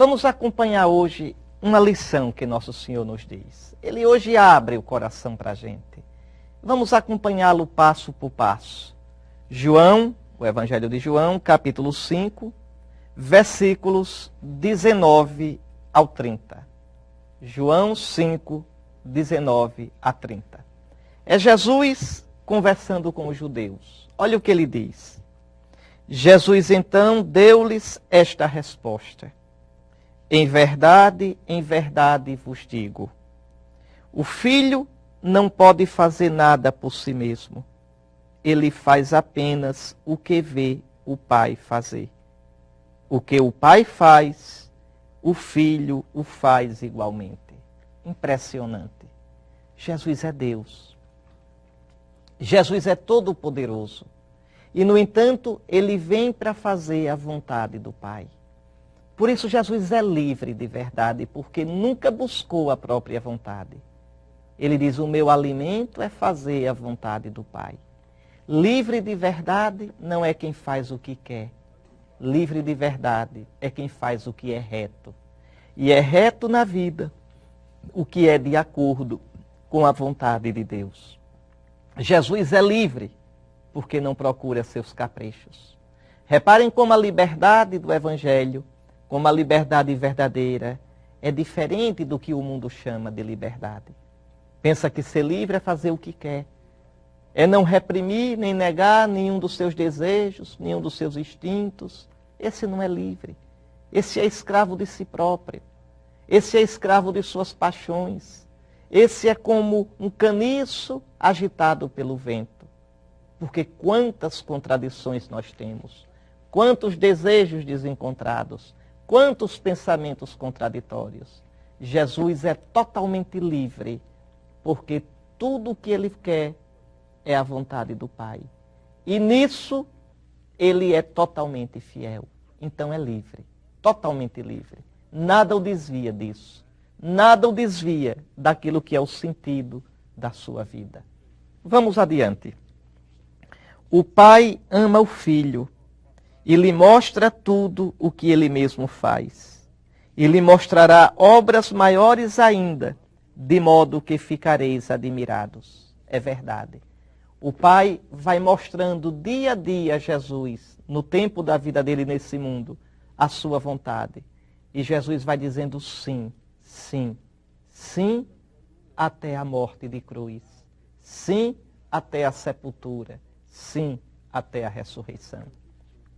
Vamos acompanhar hoje uma lição que Nosso Senhor nos diz. Ele hoje abre o coração para a gente. Vamos acompanhá-lo passo por passo. João, o Evangelho de João, capítulo 5, versículos 19 ao 30. João 5, 19 a 30. É Jesus conversando com os judeus. Olha o que ele diz. Jesus então deu-lhes esta resposta. Em verdade vos digo, o Filho não pode fazer nada por si mesmo. Ele faz apenas o que vê o Pai fazer. O que o Pai faz, o Filho o faz igualmente. Impressionante. Jesus é Deus. Jesus é todo-poderoso. E, no entanto, ele vem para fazer a vontade do Pai. Por isso, Jesus é livre de verdade, porque nunca buscou a própria vontade. Ele diz, o meu alimento é fazer a vontade do Pai. Livre de verdade não é quem faz o que quer. Livre de verdade é quem faz o que é reto. E é reto na vida o que é de acordo com a vontade de Deus. Jesus é livre porque não procura seus caprichos. Reparem como a liberdade do Evangelho, como a liberdade verdadeira, é diferente do que o mundo chama de liberdade. Pensa que ser livre é fazer o que quer. É não reprimir, nem negar nenhum dos seus desejos, nenhum dos seus instintos. Esse não é livre. Esse é escravo de si próprio. Esse é escravo de suas paixões. Esse é como um caniço agitado pelo vento. Porque quantas contradições nós temos, quantos desejos desencontrados, quantos pensamentos contraditórios. Jesus é totalmente livre, porque tudo o que ele quer é a vontade do Pai. E nisso, ele é totalmente fiel. Então é livre, totalmente livre. Nada o desvia disso. Nada o desvia daquilo que é o sentido da sua vida. Vamos adiante. O Pai ama o Filho e lhe mostra tudo o que ele mesmo faz. E lhe mostrará obras maiores ainda, de modo que ficareis admirados. É verdade. O Pai vai mostrando dia a dia a Jesus, no tempo da vida dele nesse mundo, a sua vontade. E Jesus vai dizendo sim, sim, sim, até a morte de cruz. Sim, até a sepultura. Sim, até a ressurreição.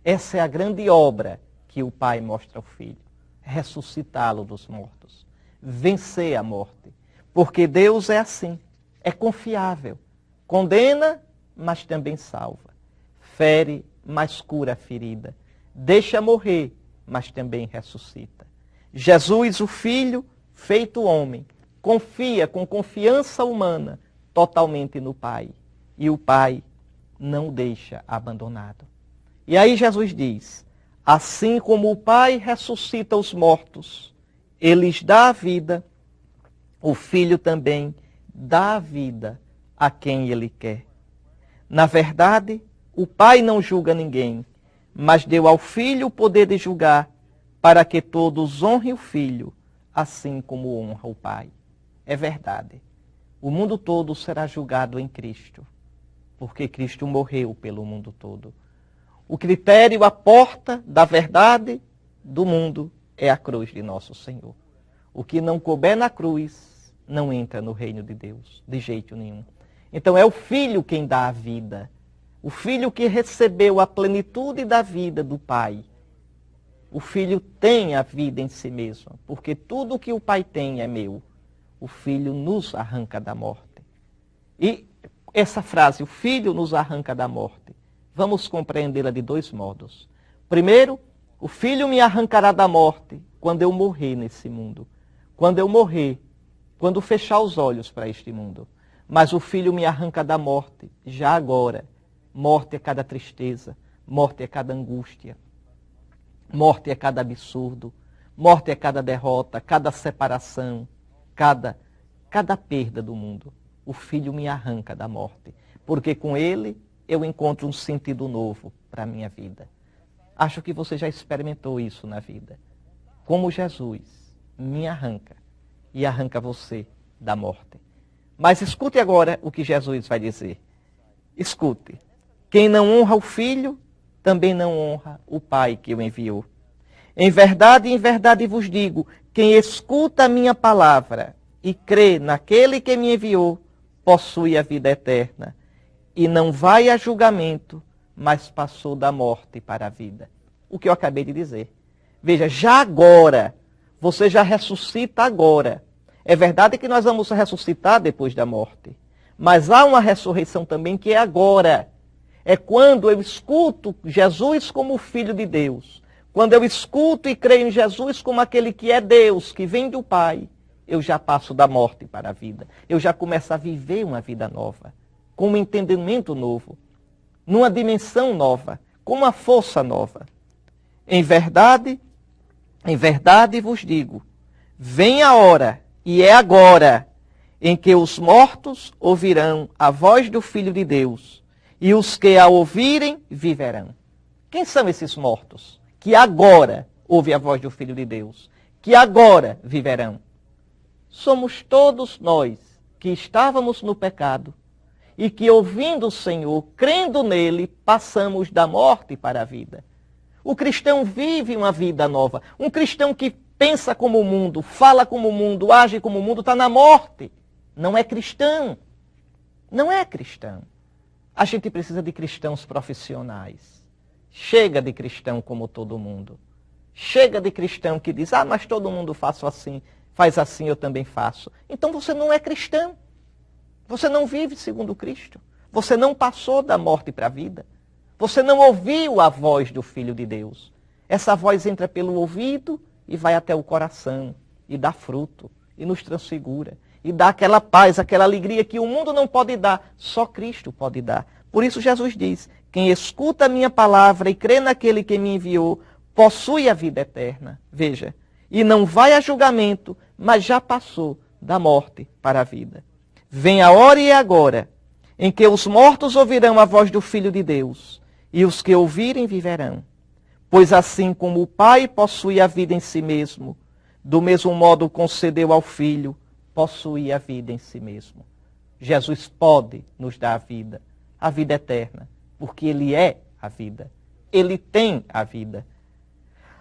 Essa é a grande obra que o Pai mostra ao Filho. Ressuscitá-lo dos mortos. Vencer a morte. Porque Deus é assim. É confiável. Condena, mas também salva. Fere, mas cura a ferida. Deixa morrer, mas também ressuscita. Jesus, o Filho, feito homem, confia com confiança humana totalmente no Pai. E o Pai não o deixa abandonado. E aí Jesus diz, assim como o Pai ressuscita os mortos, ele lhes dá a vida, o Filho também dá a vida a quem ele quer. Na verdade, o Pai não julga ninguém, mas deu ao Filho o poder de julgar, para que todos honrem o Filho, assim como honra o Pai. É verdade. O mundo todo será julgado em Cristo, porque Cristo morreu pelo mundo todo. O critério, a porta da verdade do mundo é a cruz de nosso Senhor. O que não couber na cruz não entra no reino de Deus, de jeito nenhum. Então é o Filho quem dá a vida. O Filho que recebeu a plenitude da vida do Pai. O Filho tem a vida em si mesmo, porque tudo que o Pai tem é meu. O Filho nos arranca da morte. E essa frase, o Filho nos arranca da morte, vamos compreendê-la de dois modos. Primeiro, o Filho me arrancará da morte quando eu morrer nesse mundo. Quando eu morrer, quando fechar os olhos para este mundo. Mas o Filho me arranca da morte já agora. Morte é cada tristeza, morte é cada angústia, morte é cada absurdo, morte é cada derrota, cada separação, cada perda do mundo. O Filho me arranca da morte, porque com ele eu encontro um sentido novo para a minha vida. Acho que você já experimentou isso na vida. como Jesus me arranca e arranca você da morte. Mas escute agora o que Jesus vai dizer. Escute. Quem não honra o Filho, também não honra o Pai que o enviou. Em verdade vos digo, quem escuta a minha palavra e crê naquele que me enviou, possui a vida eterna. E não vai a julgamento, mas passou da morte para a vida. O que eu acabei de dizer. Veja, já agora, você já ressuscita agora. É verdade que nós vamos ressuscitar depois da morte. Mas há uma ressurreição também que é agora. É quando eu escuto Jesus como Filho de Deus. Quando eu escuto e creio em Jesus como aquele que é Deus, que vem do Pai, eu já passo da morte para a vida. Eu já começo a viver uma vida nova, com um entendimento novo, numa dimensão nova, com uma força nova. Em verdade vos digo, vem a hora, e é agora, em que os mortos ouvirão a voz do Filho de Deus, e os que a ouvirem viverão. Quem são esses mortos que agora ouvem a voz do Filho de Deus, que agora viverão? Somos todos nós que estávamos no pecado e que, ouvindo o Senhor, crendo nele, passamos da morte para a vida. O cristão vive uma vida nova. Um cristão que pensa como o mundo, fala como o mundo, age como o mundo, está na morte. Não é cristão. Não é cristão. A gente precisa de cristãos profissionais. Chega de cristão como todo mundo. Chega de cristão que diz, mas todo mundo faz assim, eu também faço. Então você não é cristão. Você não vive segundo Cristo. Você não passou da morte para a vida. Você não ouviu a voz do Filho de Deus. Essa voz entra pelo ouvido e vai até o coração, e dá fruto, e nos transfigura, e dá aquela paz, aquela alegria que o mundo não pode dar, só Cristo pode dar. Por isso Jesus diz, quem escuta a minha palavra e crê naquele que me enviou, possui a vida eterna. Veja, e não vai a julgamento, mas já passou da morte para a vida. Vem a hora e é agora, em que os mortos ouvirão a voz do Filho de Deus, e os que ouvirem viverão. Pois assim como o Pai possui a vida em si mesmo, do mesmo modo concedeu ao Filho possuir a vida em si mesmo. Jesus pode nos dar a vida eterna, porque Ele é a vida. Ele tem a vida.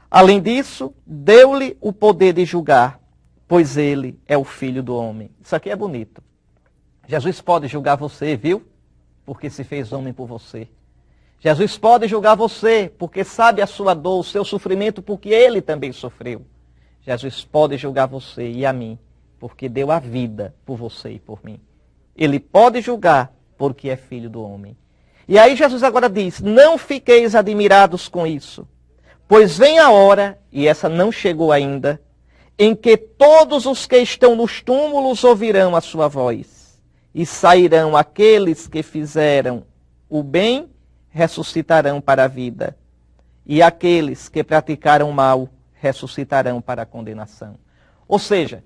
Além disso, deu-lhe o poder de julgar, pois Ele é o Filho do homem. Isso aqui é bonito. Jesus pode julgar você, viu? Porque se fez homem por você. Jesus pode julgar você, porque sabe a sua dor, o seu sofrimento, porque Ele também sofreu. Jesus pode julgar você e a mim, porque deu a vida por você e por mim. Ele pode julgar, porque é Filho do homem. E aí Jesus agora diz, não fiqueis admirados com isso, pois vem a hora, e essa não chegou ainda, em que todos os que estão nos túmulos ouvirão a sua voz, e sairão aqueles que fizeram o bem, ressuscitarão para a vida, e aqueles que praticaram o mal ressuscitarão para a condenação. Ou seja,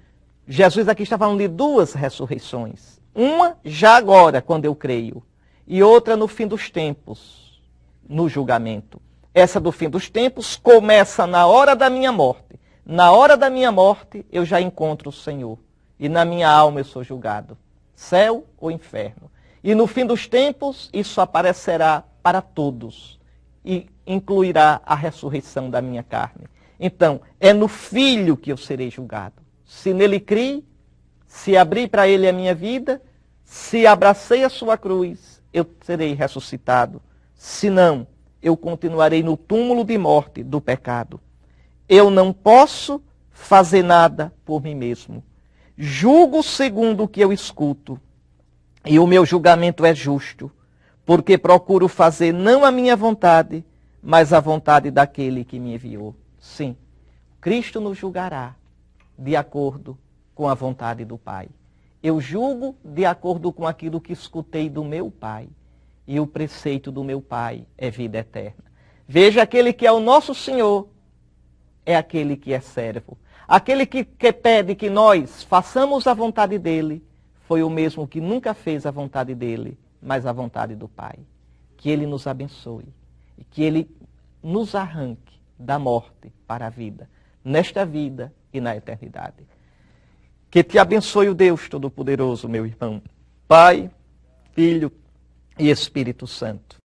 Jesus aqui está falando de duas ressurreições. Uma já agora, quando eu creio, e outra no fim dos tempos, no julgamento. Essa do fim dos tempos começa na hora da minha morte. Na hora da minha morte eu já encontro o Senhor, e na minha alma eu sou julgado, céu ou inferno. E no fim dos tempos isso aparecerá para todos e incluirá a ressurreição da minha carne. Então, é no Filho que eu serei julgado. Se nele criei, se abri para ele a minha vida, se abracei a sua cruz, eu serei ressuscitado. Se não, eu continuarei no túmulo de morte do pecado. Eu não posso fazer nada por mim mesmo. Julgo segundo o que eu escuto, e o meu julgamento é justo, porque procuro fazer não a minha vontade, mas a vontade daquele que me enviou. Sim, Cristo nos julgará de acordo com a vontade do Pai. Eu julgo de acordo com aquilo que escutei do meu Pai. E o preceito do meu Pai é vida eterna. Veja, aquele que é o nosso Senhor é aquele que é servo. Aquele que pede que nós façamos a vontade dele foi o mesmo que nunca fez a vontade dele, mas a vontade do Pai. Que ele nos abençoe e que ele nos arranque da morte para a vida, nesta vida e na eternidade. Que te abençoe o Deus Todo-Poderoso, meu irmão, Pai, Filho e Espírito Santo.